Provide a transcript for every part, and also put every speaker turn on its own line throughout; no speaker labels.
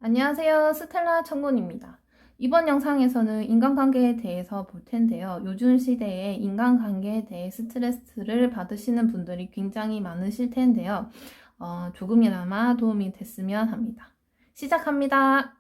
안녕하세요. 스텔라 청군입니다. 이번 영상에서는 인간관계에 대해서 볼 텐데요. 요즘 시대에 인간관계에 대해 스트레스를 받으시는 분들이 굉장히 많으실 텐데요. 조금이나마 도움이 됐으면 합니다. 시작합니다.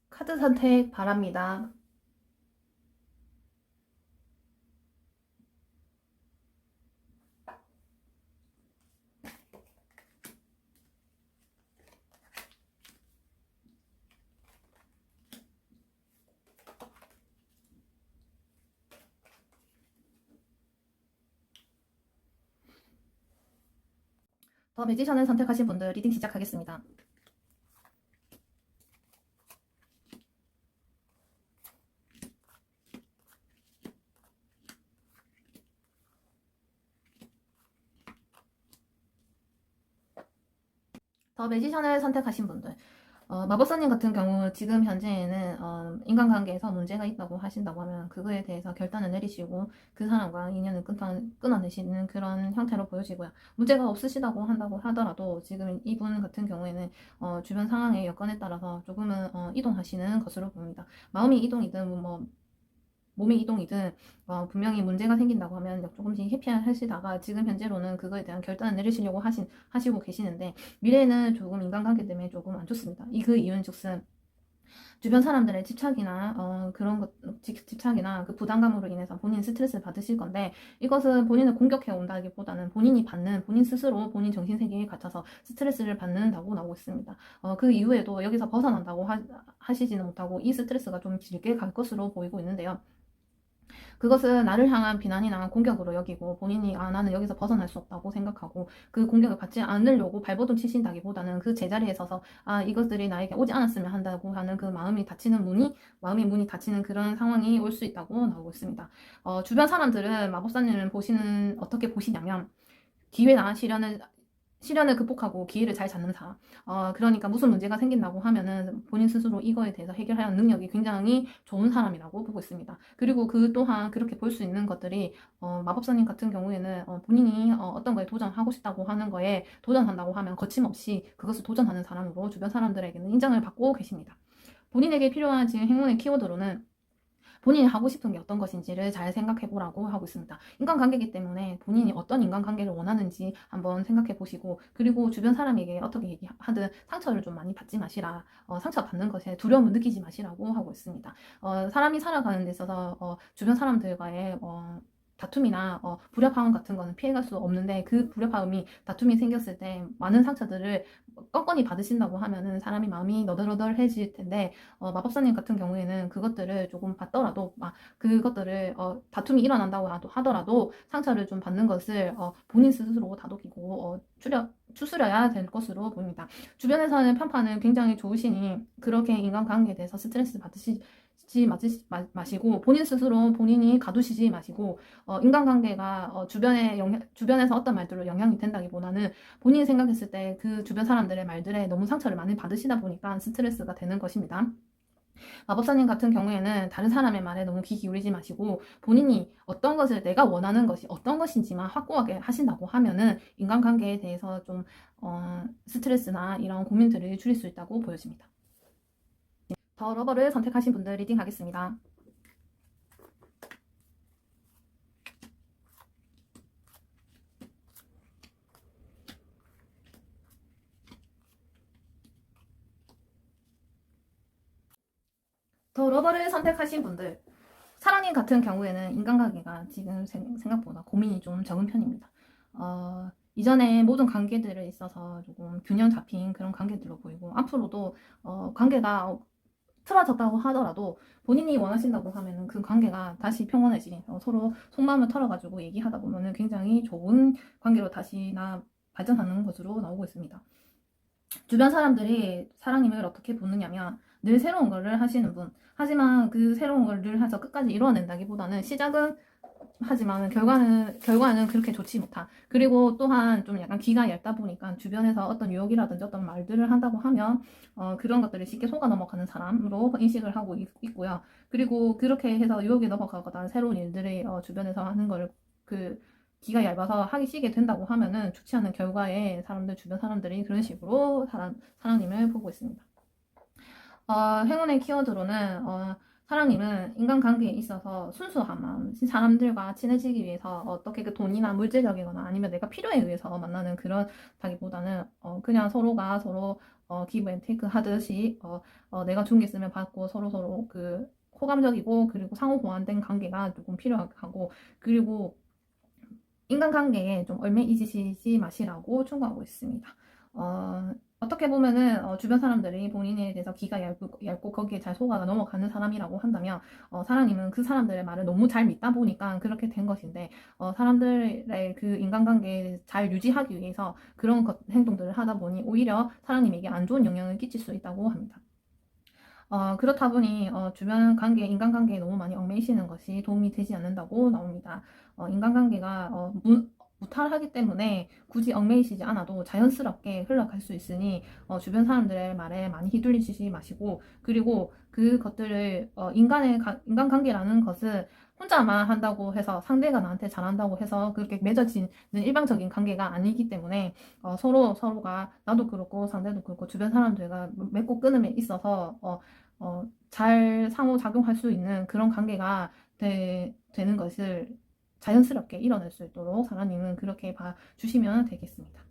카드 선택 바랍니다. 더 매지션을 선택하신 분들 리딩 시작하겠습니다. 더 매지션을 선택하신 분들 마법사님 같은 경우 지금 현재에는 인간관계에서 문제가 있다고 하신다고 하면 그거에 대해서 결단을 내리시고 그 사람과 인연을 끊어내시는 그런 형태로 보여지고요. 문제가 없으시다고 한다고 하더라도 지금 이분 같은 경우에는 주변 상황의 여건에 따라서 조금은 이동하시는 것으로 보입니다. 마음이 이동이든 뭐 몸의 이동이든 분명히 문제가 생긴다고 하면 조금씩 회피하시다가 지금 현재로는 그거에 대한 결단을 내리시려고 하시고 계시는데 미래에는 조금 인간관계 때문에 조금 안 좋습니다. 그 이유는 즉슨 주변 사람들의 집착이나 그런 것 집착이나 그 부담감으로 인해서 본인 스트레스를 받으실 건데 이것은 본인을 공격해 온다기보다는 본인이 받는 본인 스스로 본인 정신 세계에 갇혀서 스트레스를 받는다고 나오고 있습니다. 그 이후에도 여기서 벗어난다고 하시지는 못하고 이 스트레스가 좀 길게 갈 것으로 보이고 있는데요. 그것은 나를 향한 비난이나 공격으로 여기고 본인이 나는 여기서 벗어날 수 없다고 생각하고 그 공격을 받지 않으려고 발버둥 치신다기보다는 그 제자리에 서서 이것들이 나에게 오지 않았으면 한다고 하는 그 마음의 문이 닫히는 그런 상황이 올 수 있다고 나오고 있습니다. 주변 사람들은 마법사님을 어떻게 보시냐면 기회나 시련을 극복하고 기회를 잘 잡는 사람. 그러니까 무슨 문제가 생긴다고 하면은 본인 스스로 이거에 대해서 해결하는 능력이 굉장히 좋은 사람이라고 보고 있습니다. 그리고 그 또한 그렇게 볼 수 있는 것들이 마법사님 같은 경우에는 본인이 어떤 거에 도전하고 싶다고 하는 거에 도전한다고 하면 거침없이 그것을 도전하는 사람으로 주변 사람들에게는 인정을 받고 계십니다. 본인에게 필요한 지금 행운의 키워드로는 본인이 하고 싶은 게 어떤 것인지를 잘 생각해 보라고 하고 있습니다. 인간관계이기 때문에 본인이 어떤 인간관계를 원하는지 한번 생각해 보시고 그리고 주변 사람에게 어떻게 얘기하든 상처를 좀 많이 받지 마시라. 상처받는 것에 두려움을 느끼지 마시라고 하고 있습니다. 사람이 살아가는 데 있어서 주변 사람들과의 다툼이나 불협화음 같은 거는 피해갈 수 없는데 그 불협화음이 다툼이 생겼을 때 많은 상처들을 껌껌이 받으신다고 하면은 사람이 마음이 너덜너덜해질 텐데 마법사님 같은 경우에는 그것들을 조금 받더라도 그것들을 다툼이 일어난다고 하더라도 상처를 좀 받는 것을 본인 스스로 다독이고 추스려야 될 것으로 보입니다. 주변에서는 편파는 굉장히 좋으시니 그렇게 인간관계에 대해서 스트레스 받으시지 마시고 본인 스스로 본인이 가두시지 마시고 인간관계가 주변에서 어떤 말들로 영향이 된다기보다는 본인이 생각했을 때 그 주변 사람들의 말들에 너무 상처를 많이 받으시다 보니까 스트레스가 되는 것입니다. 마법사님 같은 경우에는 다른 사람의 말에 너무 귀 기울이지 마시고 본인이 어떤 것을 내가 원하는 것이 어떤 것인지만 확고하게 하신다고 하면은 인간관계에 대해서 좀 스트레스나 이런 고민들을 줄일 수 있다고 보여집니다. 더 러버를 선택하신 분들 리딩 하겠습니다. 더 러버를 선택하신 분들, 사랑님 같은 경우에는 인간관계가 지금 생각보다 고민이 좀 적은 편입니다. 이전에 모든 관계들에 있어서 조금 균형 잡힌 그런 관계들로 보이고, 앞으로도 관계가 틀어졌다고 하더라도 본인이 원하신다고 하면은 그 관계가 다시 평온해지게, 서로 속마음을 털어가지고 얘기하다 보면은 굉장히 좋은 관계로 다시 발전하는 것으로 나오고 있습니다. 주변 사람들이 사랑님을 어떻게 보느냐면, 늘 새로운 거를 하시는 분, 하지만 그 새로운 걸 늘 해서 끝까지 이뤄낸다기보다는 시작은 하지만 결과는 그렇게 좋지 못한, 그리고 또한 좀 약간 기가 얇다 보니까 주변에서 어떤 유혹이라든지 어떤 말들을 한다고 하면 그런 것들을 쉽게 속아 넘어가는 사람으로 인식을 하고 있고요. 그리고 그렇게 해서 유혹에 넘어가거나 새로운 일들을 주변에서 하는 거를 그 기가 얇아서 하기 쉬게 된다고 하면은 좋지 않은 결과에 주변 사람들이 그런 식으로 사랑님을 보고 있습니다. 행운의 키워드로는 사랑님은 인간관계에 있어서 순수한 마음, 사람들과 친해지기 위해서 어떻게 그 돈이나 물질적이거나 아니면 내가 필요에 의해서 만나는 그런 다기보다는 그냥 서로가 서로 기브 앤 테이크 하듯이 내가 준 게 있으면 받고 서로 그 호감적이고, 그리고 상호 보완된 관계가 조금 필요하고, 그리고 인간관계에 좀 얽매이시지 마시라고 충고하고 있습니다. 어떻게 보면은 주변 사람들이 본인에 대해서 기가 얇고 거기에 잘 속아 넘어가는 사람이라고 한다면, 사랑님은 그 사람들의 말을 너무 잘 믿다 보니까 그렇게 된 것인데, 사람들의 그 인간관계 잘 유지하기 위해서 그런 행동들을 하다 보니 오히려 사랑님에게 안 좋은 영향을 끼칠 수 있다고 합니다. 그렇다 보니 주변 관계, 인간관계에 너무 많이 얽매이시는 것이 도움이 되지 않는다고 나옵니다. 인간관계가 무탈하기 때문에 굳이 얽매이시지 않아도 자연스럽게 흘러갈 수 있으니 주변 사람들의 말에 많이 휘둘리시지 마시고, 그리고 그것들을 인간관계라는 것은 혼자만 한다고 해서, 상대가 나한테 잘한다고 해서 그렇게 맺어지는 일방적인 관계가 아니기 때문에 서로가, 나도 그렇고 상대도 그렇고 주변 사람들과 맺고 끊음에 있어서 잘 상호작용할 수 있는 그런 관계가 되는 것을 자연스럽게 이뤄낼 수 있도록 사랑님은 그렇게 봐주시면 되겠습니다.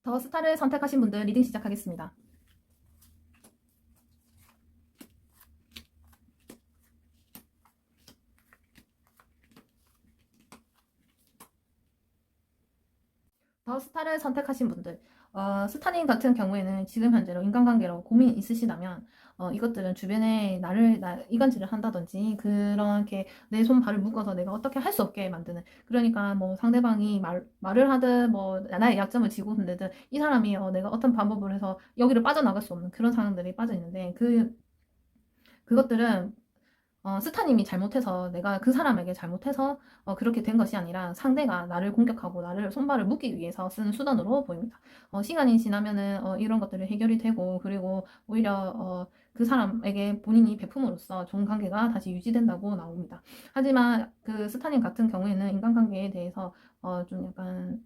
더 스타를 선택하신 분들 리딩 시작하겠습니다. 더 스타를 선택하신 분들, 스타님 같은 경우에는 지금 현재로 인간관계로 고민이 있으시다면 이것들은 주변에 이간질을 한다든지 그렇게 내 손 발을 묶어서 내가 어떻게 할 수 없게 만드는, 그러니까 뭐 상대방이 말을 하든 뭐 나의 약점을 쥐고 흔들든 이 사람이 내가 어떤 방법을 해서 여기를 빠져나갈 수 없는 그런 상황들이 빠져 있는데, 그것들은 스타님이 잘못해서, 내가 그 사람에게 잘못해서 그렇게 된 것이 아니라 상대가 나를 공격하고 나를 손발을 묶기 위해서 쓰는 수단으로 보입니다. 시간이 지나면은 이런 것들이 해결이 되고, 그리고 오히려 그 사람에게 본인이 베품으로써 좋은 관계가 다시 유지된다고 나옵니다. 하지만 그 스타님 같은 경우에는 인간관계에 대해서 좀 약간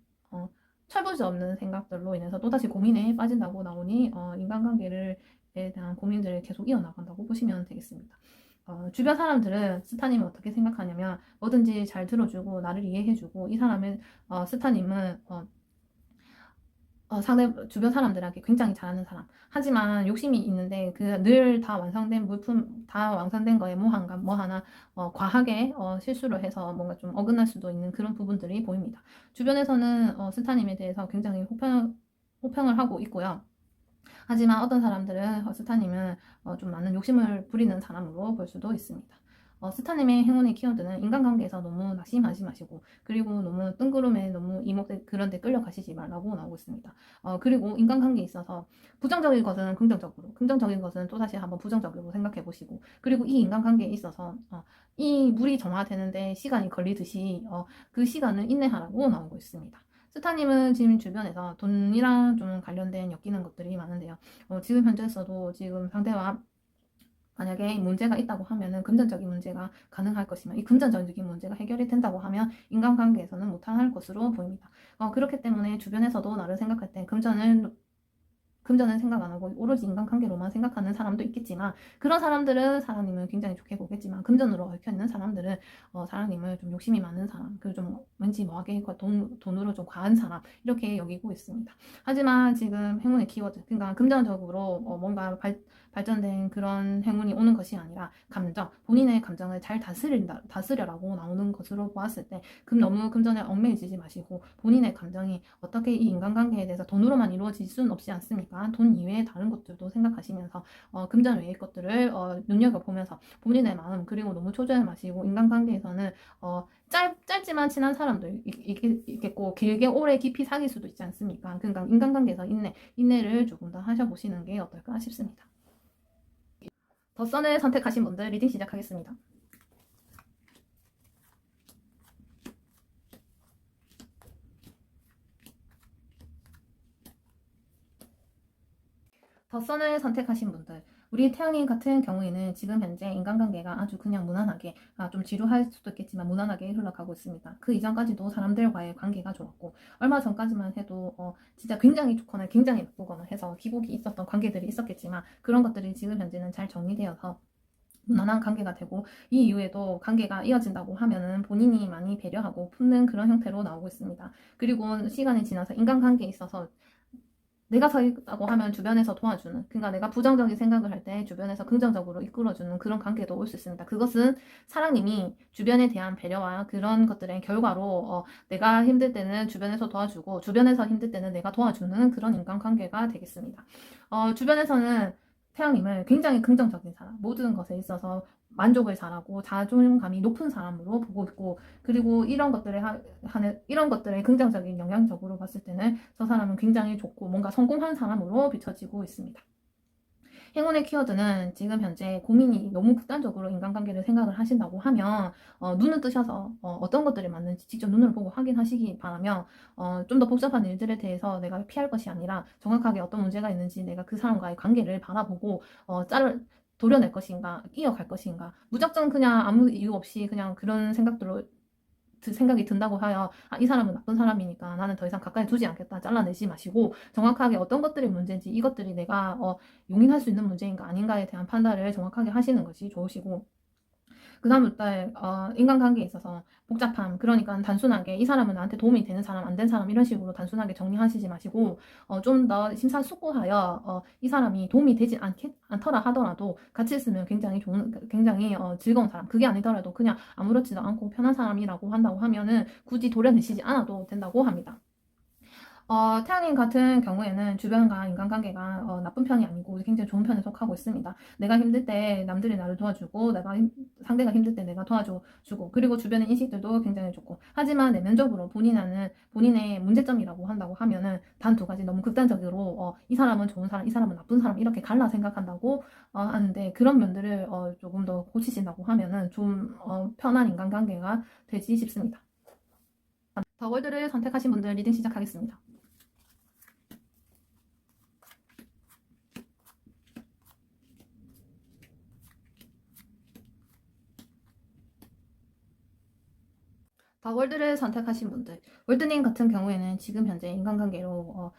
철부지 없는 생각들로 인해서 또다시 고민에 빠진다고 나오니 인간관계에 대한 고민들을 계속 이어나간다고 보시면 되겠습니다. 주변 사람들은 스타님을 어떻게 생각하냐면, 뭐든지 잘 들어주고 나를 이해해주고, 이 사람은 스타님은 주변 사람들에게 굉장히 잘하는 사람. 하지만 욕심이 있는데 늘 다 완성된 물품, 다 완성된 거에 뭐 하나 과하게 실수를 해서 뭔가 좀 어긋날 수도 있는 그런 부분들이 보입니다. 주변에서는 스타님에 대해서 굉장히 호평을 하고 있고요. 하지만 어떤 사람들은 스타님은 좀 많은 욕심을 부리는 사람으로 볼 수도 있습니다. 스타님의 행운의 키워드는 인간관계에서 너무 낙심하지 마시고, 그리고 너무 뜬구름에 너무 이목대 그런 데 끌려가시지 말라고 나오고 있습니다. 그리고 인간관계에 있어서 부정적인 것은 긍정적으로, 긍정적인 것은 또다시 한번 부정적으로 생각해 보시고, 그리고 이 인간관계에 있어서 이 물이 정화되는데 시간이 걸리듯이 그 시간을 인내하라고 나오고 있습니다. 스타님은 지금 주변에서 돈이랑 좀 관련된 엮이는 것들이 많은데요. 지금 현재에서도 지금 상대와 만약에 문제가 있다고 하면은 금전적인 문제가 가능할 것이며, 이 금전적인 문제가 해결이 된다고 하면 인간관계에서는 못할 것으로 보입니다. 그렇기 때문에 주변에서도 나를 생각할 때 금전은 생각 안 하고 오로지 인간관계로만 생각하는 사람도 있겠지만, 그런 사람들은 사장님을 굉장히 좋게 보겠지만, 금전으로 얽혀있는 사람들은 사장님을 좀 욕심이 많은 사람, 그리고 좀 왠지 뭐하게 돈으로 좀 과한 사람, 이렇게 여기고 있습니다. 하지만 지금 행운의 키워드, 그러니까 금전적으로 뭔가 발전된 그런 행운이 오는 것이 아니라 본인의 감정을 잘 다스려라고 나오는 것으로 보았을 때 너무 금전에 얽매이지 마시고 본인의 감정이 어떻게 이 인간관계에 대해서 돈으로만 이루어질 수는 없지 않습니까? 돈 이외의 다른 것들도 생각하시면서 금전 외의 것들을 눈여겨보면서 본인의 마음 그리고 너무 초조해 마시고 인간관계에서는 짧지만 친한 사람도 있겠고 길게 오래 깊이 사귈 수도 있지 않습니까? 그러니까 인간관계에서 인내를 조금 더 하셔보시는 게 어떨까 싶습니다. 더 선을 선택하신 분들 리딩 시작하겠습니다. 더 선을 선택하신 분들, 우리 태양인 같은 경우에는 지금 현재 인간관계가 아주 그냥 무난하게, 좀 지루할 수도 있겠지만 무난하게 흘러가고 있습니다. 그 이전까지도 사람들과의 관계가 좋았고, 얼마 전까지만 해도 진짜 굉장히 좋거나 굉장히 나쁘거나 해서 기복이 있었던 관계들이 있었겠지만 그런 것들이 지금 현재는 잘 정리되어서 무난한 관계가 되고, 이 이후에도 관계가 이어진다고 하면은 본인이 많이 배려하고 품는 그런 형태로 나오고 있습니다. 그리고 시간이 지나서 인간관계에 있어서 내가 서 있다고 하면 주변에서 도와주는, 그러니까 내가 부정적인 생각을 할 때 주변에서 긍정적으로 이끌어주는 그런 관계도 올 수 있습니다. 그것은 사랑님이 주변에 대한 배려와 그런 것들의 결과로 내가 힘들 때는 주변에서 도와주고 주변에서 힘들 때는 내가 도와주는 그런 인간관계가 되겠습니다. 주변에서는 태양님을 굉장히 긍정적인 사람, 모든 것에 있어서 만족을 잘하고 자존감이 높은 사람으로 보고 있고, 그리고 이런 것들에 하는 이런 것들의 긍정적인 영향적으로 봤을 때는 저 사람은 굉장히 좋고 뭔가 성공한 사람으로 비춰지고 있습니다. 행운의 키워드는 지금 현재 고민이 너무 극단적으로 인간관계를 생각을 하신다고 하면 눈을 뜨셔서 어떤 것들이 맞는지 직접 눈을 보고 확인하시기 바라며, 좀 더 복잡한 일들에 대해서 내가 피할 것이 아니라 정확하게 어떤 문제가 있는지 내가 그 사람과의 관계를 바라보고 도려낼 것인가, 이어갈 것인가, 무작정 그냥 아무 이유 없이 그냥 그런 생각이 든다고 하여 이 사람은 나쁜 사람이니까 나는 더 이상 가까이 두지 않겠다 잘라내지 마시고, 정확하게 어떤 것들이 문제인지, 이것들이 내가 용인할 수 있는 문제인가 아닌가에 대한 판단을 정확하게 하시는 것이 좋으시고, 그 다음부터 인간관계에 있어서 복잡함, 그러니까 단순하게 이 사람은 나한테 도움이 되는 사람, 안 된 사람 이런 식으로 단순하게 정리하시지 마시고 좀 더 심사숙고하여 이 사람이 도움이 되지 않더라 하더라도 같이 있으면 굉장히 즐거운 사람, 그게 아니더라도 그냥 아무렇지도 않고 편한 사람이라고 한다고 하면은 굳이 도려내시지 않아도 된다고 합니다. 태양인 같은 경우에는 주변과 인간관계가 나쁜 편이 아니고 굉장히 좋은 편에 속하고 있습니다. 내가 힘들 때 남들이 나를 도와주고, 상대가 힘들 때 내가 도와주고, 그리고 주변의 인식들도 굉장히 좋고, 하지만 내면적으로 본인의 문제점이라고 한다고 하면은 단 두 가지, 너무 극단적으로 이 사람은 좋은 사람, 이 사람은 나쁜 사람 이렇게 갈라 생각한다고 하는데, 그런 면들을 조금 더 고치신다고 하면은 좀 편한 인간관계가 되지 싶습니다. 더 월드를 선택하신 분들 리딩 시작하겠습니다. 더 월드를 선택하신 분들, 월드님 같은 경우에는 지금 현재 인간관계로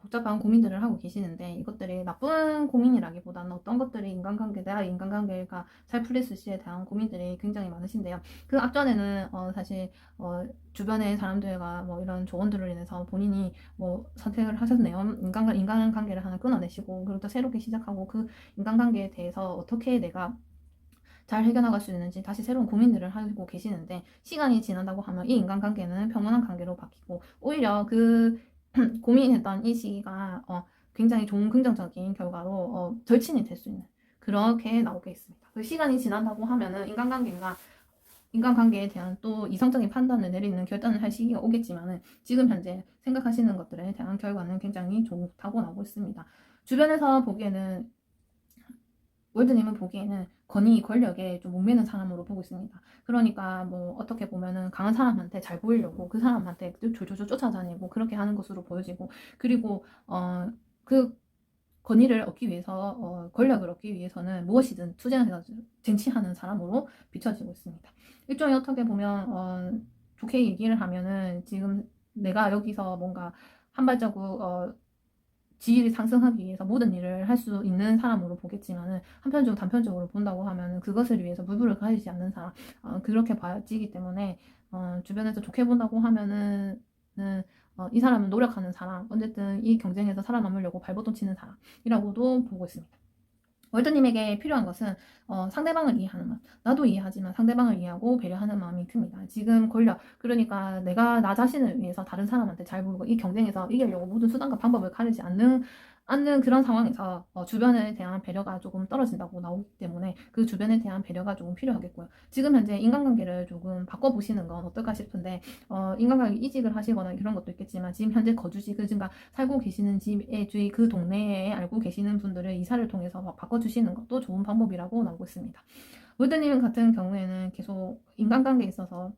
복잡한 고민들을 하고 계시는데, 이것들이 나쁜 고민이라기보다는 어떤 것들이 내가 인간관계가 잘 풀릴 수 있을지에 대한 고민들이 굉장히 많으신데요. 그 앞전에는 사실 주변의 사람들과 이런 조언들을 인해서 본인이 선택을 하셨네요. 인간관계를 하나 끊어내시고, 그리고 또 새롭게 시작하고, 그 인간관계에 대해서 어떻게 내가 잘 해결나갈 수 있는지 다시 새로운 고민들을 하고 계시는데, 시간이 지난다고 하면 이 인간관계는 평온한 관계로 바뀌고, 오히려 그 고민했던 이 시기가 굉장히 좋은 긍정적인 결과로 절친이 될 수 있는, 그렇게 나오게 있습니다. 그 시간이 지난다고 하면은 인간관계에 대한 또 이성적인 판단을 내리는 결단을 할 시기가 오겠지만은, 지금 현재 생각하시는 것들에 대한 결과는 굉장히 좋다고 나오고 있습니다. 주변에서 보기에는, 월드님은 보기에는 권력에 좀 목매는 사람으로 보고 있습니다. 그러니까 어떻게 보면은 강한 사람한테 잘 보이려고 그 사람한테 졸졸졸 쫓아다니고 그렇게 하는 것으로 보여지고, 그리고 그 권위를 얻기 위해서, 권력을 얻기 위해서는 무엇이든 투쟁해서 쟁취하는 사람으로 비춰지고 있습니다. 일종의 어떻게 보면 좋게 얘기를 하면은 지금 내가 여기서 뭔가 한 발자국 지위를 상승하기 위해서 모든 일을 할 수 있는 사람으로 보겠지만은, 한편적으로 단편적으로 본다고 하면은 그것을 위해서 무브를 가리지 않는 사람, 그렇게 봐지기 때문에 주변에서 좋게 본다고 하면은 이 사람은 노력하는 사람, 어쨌든 이 경쟁에서 살아남으려고 발버둥 치는 사람이라고도 보고 있습니다. 월드님에게 필요한 것은 상대방을 이해하는 마음. 나도 이해하지만 상대방을 이해하고 배려하는 마음이 큽니다. 지금 권력, 그러니까 내가 나 자신을 위해서 다른 사람한테 잘 보이고 이 경쟁에서 이기려고 모든 수단과 방법을 가리지 않는 그런 상황에서 주변에 대한 배려가 조금 떨어진다고 나오기 때문에 그 주변에 대한 배려가 조금 필요하겠고요. 지금 현재 인간관계를 조금 바꿔보시는 건 어떨까 싶은데 인간관계 이직을 하시거나 이런 것도 있겠지만 지금 현재 거주지 그러니까 살고 계시는 집의 주위 그 동네에 알고 계시는 분들을 이사를 통해서 바꿔주시는 것도 좋은 방법이라고 나오고 있습니다. 월드님 같은 경우에는 계속 인간관계에 있어서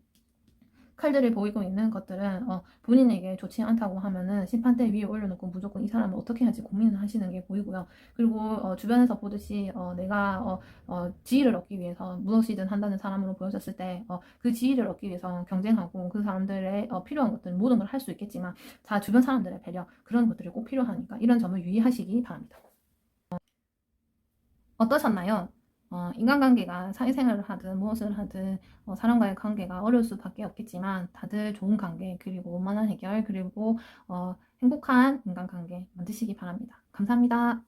칼들을 보이고 있는 것들은 본인에게 좋지 않다고 하면은 심판대 위에 올려놓고 무조건 이 사람을 어떻게 할지 고민을 하시는 게 보이고요. 그리고 주변에서 보듯이 내가 지위를 얻기 위해서 무엇이든 한다는 사람으로 보여졌을 때 그 지위를 얻기 위해서 경쟁하고 그 사람들의 필요한 것들 모든 걸 할 수 있겠지만 자 주변 사람들의 배려 그런 것들이 꼭 필요하니까 이런 점을 유의하시기 바랍니다. 어떠셨나요? 인간관계가 사회생활을 하든 무엇을 하든 사람과의 관계가 어려울 수밖에 없겠지만 다들 좋은 관계 그리고 원만한 해결 그리고 행복한 인간관계 만드시기 바랍니다. 감사합니다.